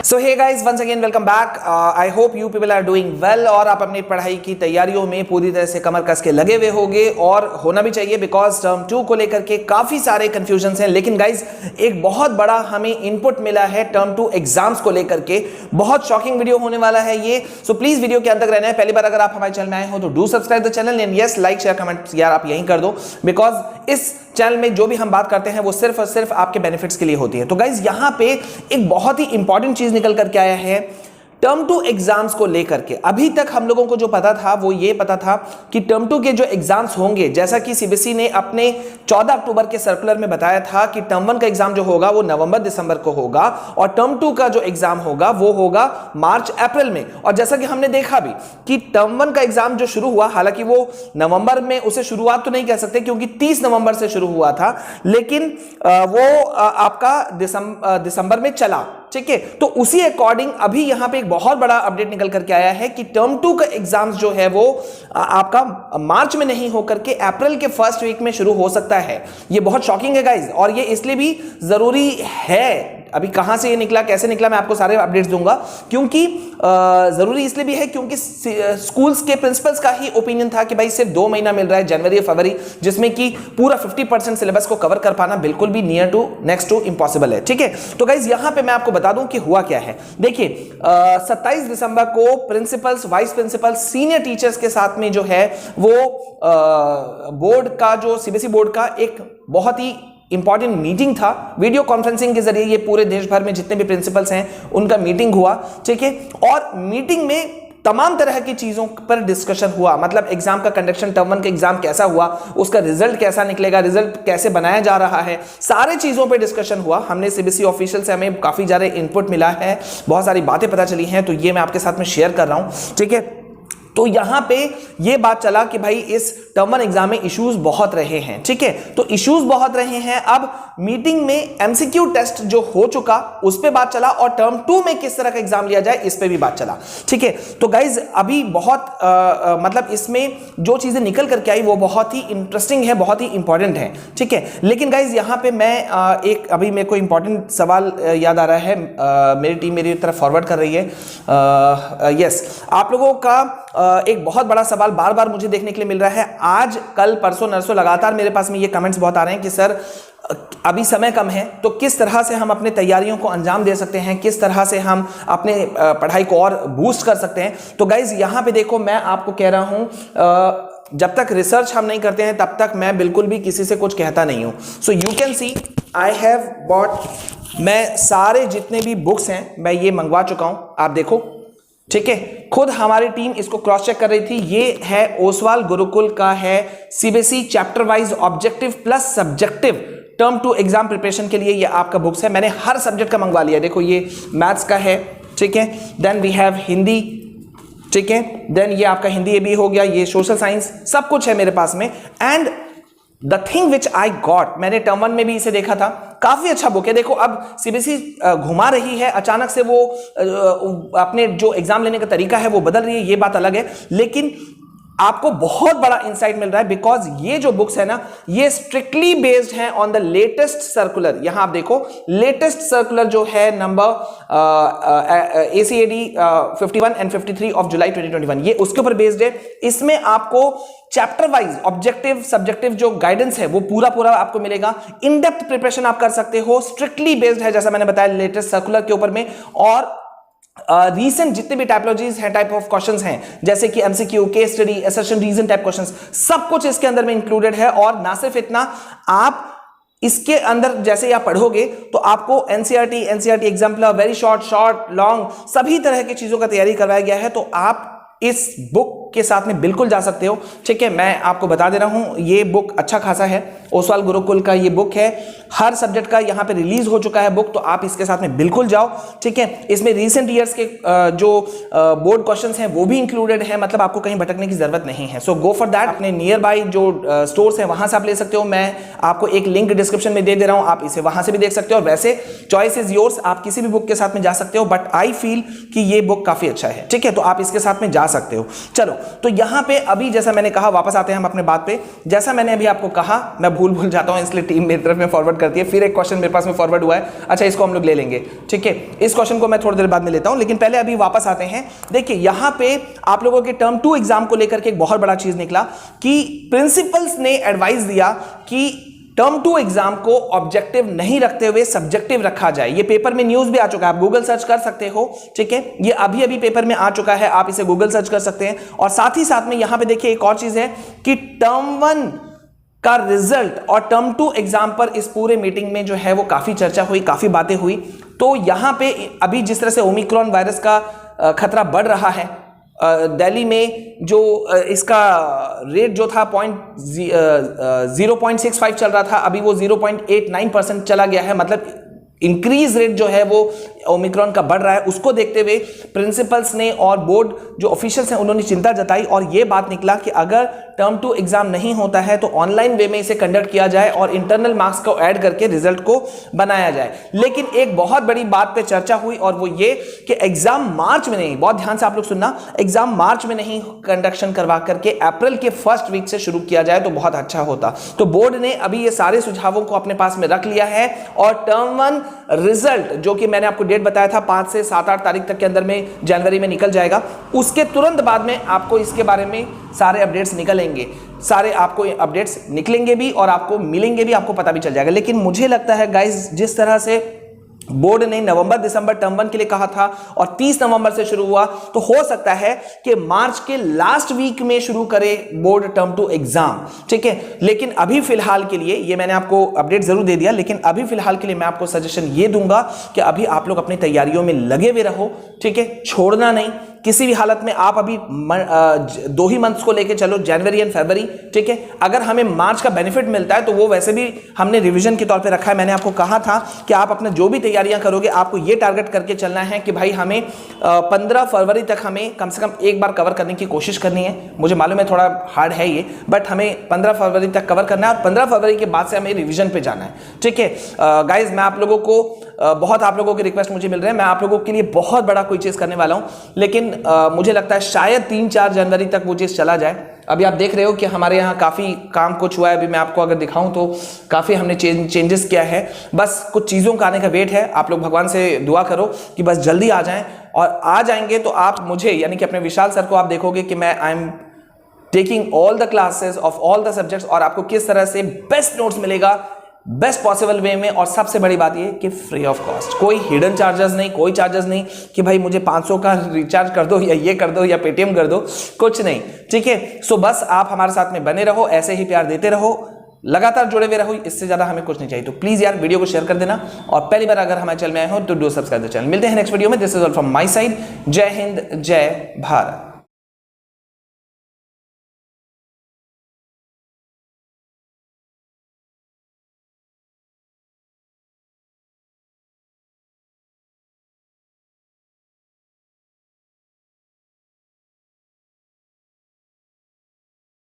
So hey guys, once again welcome back. I hope you people are doing well और आप अपनी पढ़ाई की तैयारियों में पूरी तरह से कमर कस के लगे हुए होंगे और होना भी चाहिए, बिकॉज टर्म 2 को लेकर के काफी सारे कंफ्यूजन्स हैं। लेकिन गाइस, एक बहुत बड़ा हमें इनपुट मिला है टर्म 2 एग्जाम्स को लेकर के। बहुत शॉकिंग वीडियो होने वाला है ये, सो प्लीज वीडियो के अंत तक रहना है। पहली बार अगर आप हमारे चैनल में आए हो तो do subscribe the channel and yes, like share comment यार आप यहीं कर दो, बिकॉज इस चैनल में जो भी हम बात करते हैं वो सिर्फ और सिर्फ आपके बेनिफिट्स के लिए होती है। तो गाइज, यहां पे एक बहुत ही इंपॉर्टेंट चीज निकल करके आया है टर्म 2 एग्जाम्स को लेकर के। अभी तक हम लोगों को जो पता था वो ये पता था कि टर्म 2 के जो एग्जाम्स होंगे, जैसा कि सीबीएसई ने अपने 14 अक्टूबर के सर्कुलर में बताया था कि टर्म 1 का एग्जाम जो होगा वो नवंबर दिसंबर को होगा और टर्म 2 का जो एग्जाम होगा वो होगा मार्च अप्रैल में। और जैसा कि हमने देखा भी कि टर्म 1 का एग्जाम जो शुरू हुआ, हालांकि वो नवंबर में, उसे शुरुआत तो नहीं कह सकते क्योंकि 30 नवंबर से शुरू हुआ था, लेकिन वो आपका दिसंबर में चला। ठीक है, तो उसी अकॉर्डिंग अभी यहां पे एक बहुत बड़ा अपडेट निकल करके आया है कि टर्म 2 का एग्जाम्स जो है वो आपका मार्च में नहीं होकर के अप्रैल के फर्स्ट वीक में शुरू हो सकता है। ये बहुत शॉकिंग है गाइज, और ये इसलिए भी जरूरी है। अभी कहां से ये निकला, कैसे निकला, मैं आपको सारे अपडेट्स दूंगा, क्योंकि जरूरी इसलिए भी है क्योंकि स्कूल्स के प्रिंसिपल्स का ही ओपिनियन था कि भाई सिर्फ 2 महीना मिल रहा है, जनवरी और फरवरी, जिसमें कि पूरा 50% सिलेबस को कवर कर पाना बिल्कुल भी near to next to impossible है। ठीक है, तो गाइज यहां पे मैं आपको बता दूं कि हुआ क्या है। देखिए, 27 दिसंबर को principles, vice principles, senior teachers के साथ में जो है वो बोर्ड का, जो सीबीएसई बोर्ड का एक बहुत ही इंपॉर्टेंट मीटिंग था। वीडियो कॉन्फ्रेंसिंग के जरिए ये पूरे देश भर में जितने भी प्रिंसिपल्स हैं उनका मीटिंग हुआ। ठीक है, और मीटिंग में तमाम तरह की चीजों पर डिस्कशन हुआ, मतलब एग्जाम का कंडक्शन, टर्म 1 का एग्जाम कैसा हुआ, उसका रिजल्ट कैसा निकलेगा, रिजल्ट कैसे बनाया जा रहा है, सारे चीजों पर डिस्कशन हुआ। हमने सीबीएसई ऑफिशियल से हमें काफी ज्यादा इनपुट मिला है, बहुत सारी बातें पता चली हैं, तो ये मैं आपके साथ में शेयर कर रहा हूं। ठीक है, तो यहां पे ये बात चला कि भाई इस टर्म 1 एग्जाम में इश्यूज बहुत रहे हैं। ठीक है, तो इश्यूज बहुत रहे हैं। अब मीटिंग में एमसीक्यू टेस्ट जो हो चुका उस पे बात चला, और टर्म 2 में किस तरह का एग्जाम लिया जाए इस पे भी बात चला। ठीक है, तो गाइज अभी बहुत मतलब इसमें जो चीजें निकल करके आई वो बहुत ही इंटरेस्टिंग है, बहुत ही इंपॉर्टेंट है। ठीक है, लेकिन गाइज यहां पे मैं एक अभी मेरे को इंपॉर्टेंट सवाल याद आ रहा है, मेरी टीम मेरी तरफ फॉरवर्ड कर रही है। यस, आप लोगों का एक बहुत बड़ा सवाल बार बार मुझे देखने के लिए मिल रहा है, आज कल परसों नरसों लगातार मेरे पास में ये कमेंट्स बहुत आ रहे हैं कि सर अभी समय कम है, तो किस तरह से हम अपने तैयारियों को अंजाम दे सकते हैं, किस तरह से हम अपने पढ़ाई को और बूस्ट कर सकते हैं। तो गाइज यहां पे देखो, मैं आपको कह रहा हूं, जब तक रिसर्च हम नहीं करते हैं तब तक मैं बिल्कुल भी किसी से कुछ कहता नहीं हूं। So you can see I have bought, मैं सारे जितने भी बुक्स हैं मैं ये मंगवा चुका हूं, आप देखो। ठीक है, खुद हमारी टीम इसको क्रॉस चेक कर रही थी। ये है ओसवाल गुरुकुल का है CBSE chapter wise objective plus subjective term 2 exam preparation के लिए ये आपका बुक्स है। मैंने हर सब्जेक्ट का मंगवा लिया। देखो, ये मैथ्स का है, ठीक है, देन वी हैव हिंदी, ठीक है, देन ये आपका हिंदी ये भी हो गया, ये सोशल साइंस, सब कुछ है मेरे पास में। And the thing which I got, मैंने टर्म 1 में भी इसे देखा था, काफी अच्छा बुक है। देखो, अब सीबीएसई घुमा रही है, अचानक से वो अपने जो एग्जाम लेने का तरीका है वो बदल रही है, ये बात अलग है, लेकिन आपको बहुत बड़ा इंसाइट मिल रहा है, बिकॉज ये जो बुक्स है ना, ये स्ट्रिक्टली बेस्ड है ऑन द लेटेस्ट सर्कुलर। यहां आप देखो, लेटेस्ट सर्कुलर जो है number ACAD 51 and 53 of July 2021, ये उसके ऊपर बेस्ड है। इसमें आपको चैप्टर वाइज ऑब्जेक्टिव सब्जेक्टिव जो गाइडेंस है वो पूरा आपको मिलेगा। इन डेप्थ प्रिपरेशन आप कर सकते हो, स्ट्रिक्टली बेस्ड है जैसा मैंने बताया लेटेस्ट सर्कुलर के ऊपर में। और रीसेंट जितने भी टाइपोलॉजीज हैं, टाइप ऑफ क्वेश्चंस हैं, जैसे कि MCQ, case study, assertion, reason type questions, सब कुछ इसके अंदर में इंक्लूडेड है। और ना सिर्फ इतना, आप इसके अंदर जैसे आप पढ़ोगे तो आपको NCERT exemplar, very short, long, सभी तरह की चीजों का तैयारी करवाया गया है। तो आप इस बुक के साथ में बिल्कुल जा सकते हो। ठीक है, मैं आपको बता दे रहा हूं, ये बुक अच्छा खासा है, ओसवाल गुरुकुल का ये बुक है, हर सब्जेक्ट का यहां पे रिलीज हो चुका है बुक, तो आप इसके साथ में बिल्कुल जाओ। ठीक है, इसमें रीसेंट ईयर्स के जो बोर्ड क्वेश्चंस हैं वो भी इंक्लूडेड है, मतलब आपको कहीं भटकने की जरूरत नहीं है। सो गो फॉर दैट। अपने नियर बाई जो स्टोर्स हैं वहां से आप ले सकते हो, मैं आपको एक लिंक डिस्क्रिप्शन में दे रहा हूं, आप इसे वहां से भी देख सकते हो। और वैसे चॉइस इज योर्स, आप किसी भी बुक के साथ में जा सकते हो, बट आई फील कि ये बुक काफी अच्छा है। ठीक है, तो आप इसके साथ में जा सकते हो। चलो, तो यहां पे अभी जैसा मैंने कहा, वापस आते हैं हम अपने बात पे, जैसा मैंने अभी आपको कहा, मैं भूल जाता हूं इसलिए टीम मेरी तरफ में फॉरवर्ड करती है। फिर एक क्वेश्चन मेरे पास में फॉरवर्ड हुआ है, अच्छा इसको हम लोग ले लेंगे, ठीक है, इस क्वेश्चन को मैं थोड़ी देर बाद में लेता हूं, लेकिन पहले अभी वापस आते हैं। देखिए यहां पे आप लोगों के टर्म 2 एग्जाम को लेकर के एक बहुत बड़ा चीज निकला कि प्रिंसिपल्स ने एडवाइस दिया कि टर्म 2 एग्जाम को ऑब्जेक्टिव नहीं रखते हुए सब्जेक्टिव रखा जाए। ये पेपर में न्यूज भी आ चुका है, आप गूगल सर्च कर सकते हो, ठीक है, ये अभी अभी पेपर में आ चुका है, आप इसे गूगल सर्च कर सकते हैं। और साथ ही साथ में यहां पे देखिए एक और चीज है कि टर्म 1 का रिजल्ट और टर्म 2 एग्जाम पर इस पूरे मीटिंग में जो है वो काफी चर्चा हुई, काफी बातें हुई। तो यहां पे अभी जिस तरह से ओमिक्रॉन वायरस का खतरा बढ़ रहा है, दिल्ली में जो इसका रेट जो था 0.65 चल रहा था, अभी वो 0.89% चला गया है, मतलब इंक्रीज रेट जो है वो ओमिक्रॉन का बढ़ रहा है। उसको देखते हुए प्रिंसिपल्स ने और बोर्ड जो ऑफिशियल्स हैं उन्होंने चिंता जताई और ये बात निकला कि अगर टर्म 2 एग्जाम नहीं होता है तो ऑनलाइन वे में इसे कंडक्ट किया जाए और इंटरनल मार्क्स को ऐड करके रिजल्ट को बनाया जाए। लेकिन एक बहुत बड़ी बात पे चर्चा हुई और वो ये कि एग्जाम मार्च में नहीं, बहुत ध्यान से आप लोग सुनना, एग्जाम मार्च में नहीं कंडक्शन करवा करके अप्रैल के फर्स्ट वीक से शुरू किया जाए तो बहुत अच्छा होता। तो बोर्ड ने अभी ये सारे सुझावों को अपने पास में रख लिया है और टर्म 1 रिजल्ट जो कि मैंने आपको डेट बताया था 5 से 7-8 तारीख तक के अंदर में जनवरी में निकल जाएगा, उसके तुरंत बाद में आपको इसके बारे में सारे अपडेट्स निकलेंगे, सारे आपको अपडेट्स निकलेंगे भी और आपको मिलेंगे भी, आपको पता भी चल जाएगा। लेकिन मुझे लगता है गाइस, जिस तरह से बोर्ड ने नवंबर दिसंबर टर्म 1 के लिए कहा था और 30 नवंबर से शुरू हुआ, तो हो सकता है कि मार्च के लास्ट वीक में शुरू करे बोर्ड टर्म 2 एग्जाम, ठीक है। लेकिन अभी फिलहाल के लिए, ये मैंने आपको अपडेट जरूर दे दिया, लेकिन अभी फिलहाल के लिए मैं आपको सजेशन ये दूंगा कि अभी आप लोग अपनी तैयारियों में लगे हुए रहो, ठीक है, छोड़ना नहीं किसी भी हालत में। आप अभी 2 ही मंथ्स को लेके चलो, जनवरी एंड फरवरी, ठीक है। अगर हमें मार्च का बेनिफिट मिलता है तो वो वैसे भी हमने रिवीजन के तौर पे रखा है। मैंने आपको कहा था कि आप अपने जो भी तैयारियां करोगे आपको ये टारगेट करके चलना है कि भाई हमें 15 फरवरी तक हमें कम से कम एक बार कवर करने की कोशिश करनी है। मुझे मालूम है थोड़ा हार्ड है ये, बट हमें 15 फरवरी तक कवर करना है और 15 फरवरी के बाद से हमें रिवीजन पे जाना है, ठीक है। गाइज मैं आप लोगों को बहुत आप लोगों के रिक्वेस्ट मुझे मिल रहे हैं, मैं आप लोगों के लिए बहुत बड़ा कोई चीज करने वाला हूं, लेकिन मुझे लगता है शायद 3-4 जनवरी तक वो चीज चला जाए। अभी आप देख रहे हो कि हमारे यहाँ काफी काम कुछ हुआ है, अभी मैं आपको अगर दिखाऊं तो काफी हमने चेंजेस किया है, बस कुछ चीजों का आने का वेट है। आप लोग भगवान से दुआ करो कि बस जल्दी आ जाएं, और आ जाएंगे तो आप मुझे यानी कि अपने विशाल सर को आप देखोगे कि मैं I am taking all the classes of all the subjects, और आपको किस तरह से बेस्ट नोट्स मिलेगा बेस्ट पॉसिबल वे में। और सबसे बड़ी बात ये कि फ्री ऑफ कॉस्ट, कोई हिडन चार्जेस नहीं, कोई चार्जेस नहीं कि भाई मुझे 500 का रिचार्ज कर दो या ये कर दो या पेटीएम कर दो, कुछ नहीं, ठीक है। सो बस आप हमारे साथ में बने रहो, ऐसे ही प्यार देते रहो, लगातार जुड़े हुए रहो, इससे ज्यादा हमें कुछ नहीं चाहिए। तो प्लीज यार वीडियो को शेयर कर देना, और पहली बार अगर हमारे चैनल में आए हो तो डू सब्सक्राइब द चैनल। मिलते हैं नेक्स्ट वीडियो में। This is all from my side. जय हिंद, जय भारत।